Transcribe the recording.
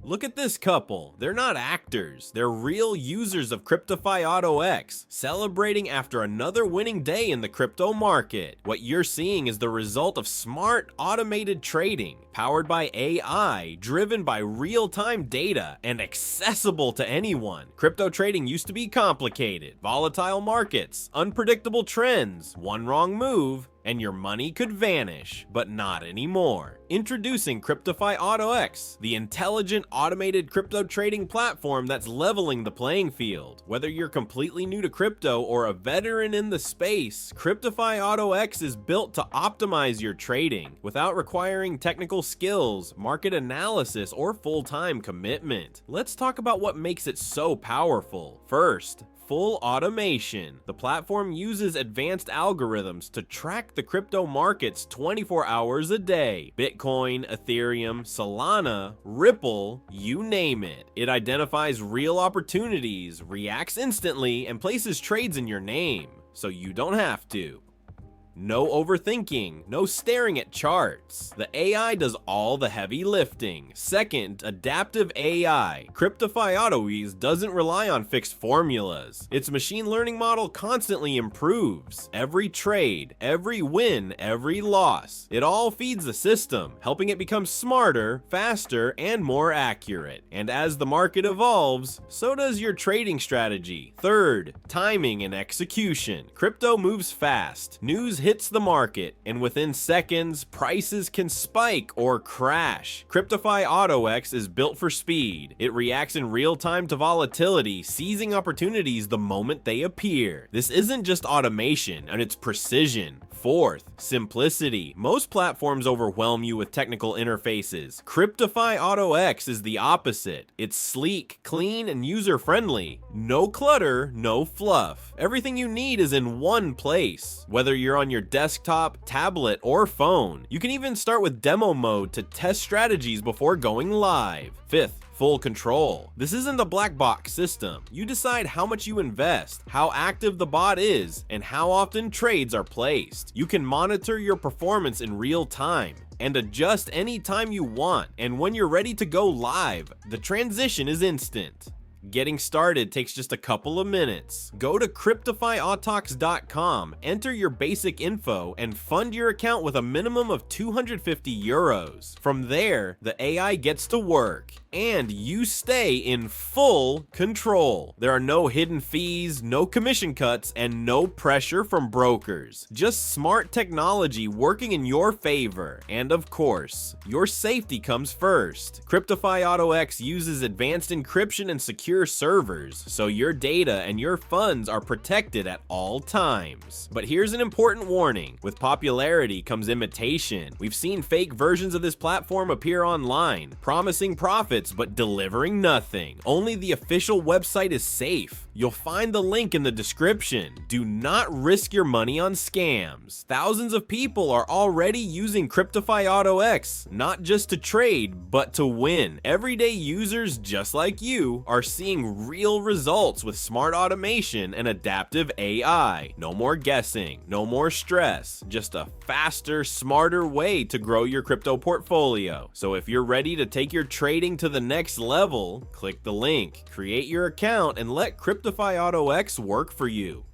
Look at this couple. They're not actors. They're real users of CryptifyAutoX, celebrating after another winning day in the crypto market. What you're seeing is the result of smart, automated trading, powered by AI, driven by real-time data, and accessible to anyone. Crypto trading used to be complicated, volatile markets, unpredictable trends, one wrong move, and your money could vanish, but not anymore. Introducing CryptifyAutoX, the intelligent automated crypto trading platform that's leveling the playing field. Whether you're completely new to crypto or a veteran in the space, CryptifyAutoX is built to optimize your trading without requiring technical skills, market analysis, or full-time commitment. Let's talk about what makes it so powerful. First, full automation. The platform uses advanced algorithms to track the crypto markets 24 hours a day. Bitcoin, Ethereum, Solana, Ripple, you name it. It identifies real opportunities, reacts instantly, and places trades in your name, so you don't have to. No overthinking, no staring at charts. The AI does all the heavy lifting. Second, adaptive AI. CryptifyAutoX doesn't rely on fixed formulas. Its machine learning model constantly improves. Every trade, every win, every loss. It all feeds the system, helping it become smarter, faster, and more accurate. And as the market evolves, so does your trading strategy. Third, timing and execution. Crypto moves fast. News hits the market, and within seconds, prices can spike or crash. CryptifyAutoX is built for speed. It reacts in real time to volatility, seizing opportunities the moment they appear. This isn't just automation, and it's precision. Fourth, simplicity. Most platforms overwhelm you with technical interfaces. CryptifyAutoX is the opposite. It's sleek, clean, and user-friendly. No clutter, no fluff. Everything you need is in one place. Whether you're on your desktop, tablet, or phone. You can even start with demo mode to test strategies before going live. Fifth, full control. This isn't a black box system. You decide how much you invest, how active the bot is, and how often trades are placed. You can monitor your performance in real time and adjust anytime you want. And when you're ready to go live, the transition is instant. Getting started takes just a couple of minutes. Go to CryptifyAutoX.com, enter your basic info, and fund your account with a minimum of 250 euros. From there, the AI gets to work, and you stay in full control. There are no hidden fees, no commission cuts, and no pressure from brokers. Just smart technology working in your favor. And of course, your safety comes first. CryptifyAutoX uses advanced encryption and secure servers, so your data and your funds are protected at all times. But here's an important warning. With popularity comes imitation. We've seen fake versions of this platform appear online, promising profits but delivering nothing. Only the official website is safe. You'll find the link in the description. Do not risk your money on scams. Thousands of people are already using CryptifyAutoX, not just to trade, but to win. Everyday users just like you are seeing real results with smart automation and adaptive AI. No more guessing, no more stress, just a faster, smarter way to grow your crypto portfolio. So if you're ready to take your trading to the next level, click the link, create your account, and let CryptifyAutoX work for you.